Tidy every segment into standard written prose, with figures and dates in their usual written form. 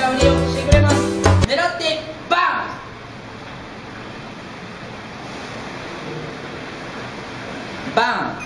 裏振りをしてくれます。狙ってバン。バン。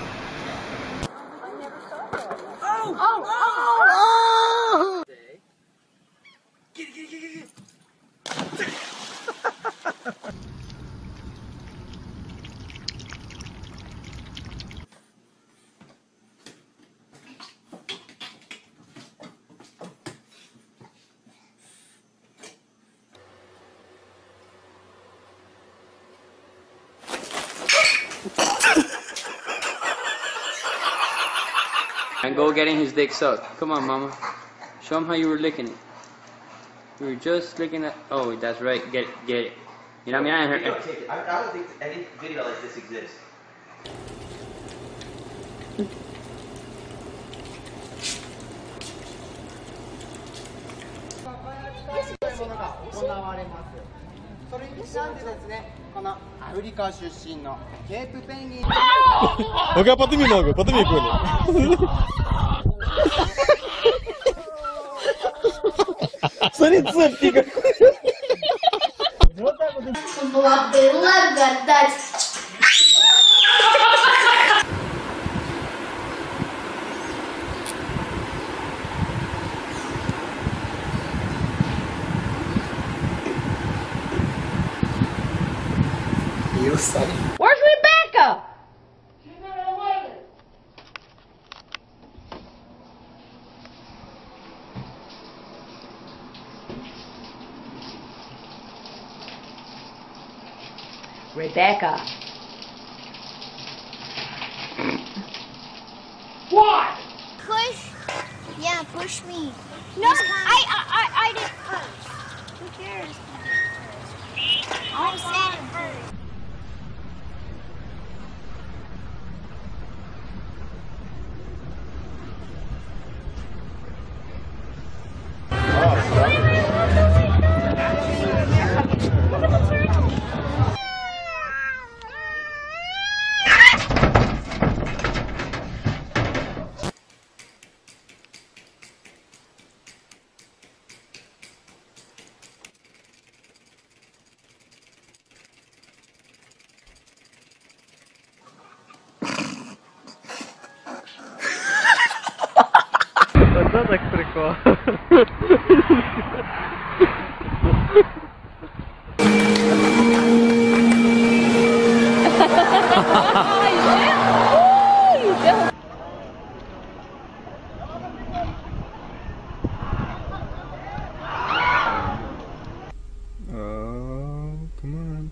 And go getting his dick sucked. Come on, mama. Show him how you were licking it. You were just licking it. Oh, that's right. Get it, get it. You know what I mean? I don't think any video like this exists. Oke, pati mi nogo, pati mi kuno. Смотри, цепки. Была благодать. Where's Rebecca? Rebecca. What? Push. Yeah, push me. No, I didn't push. Who cares? I said it first. Это так прикол. Oh, come on.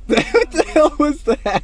What the hell was that?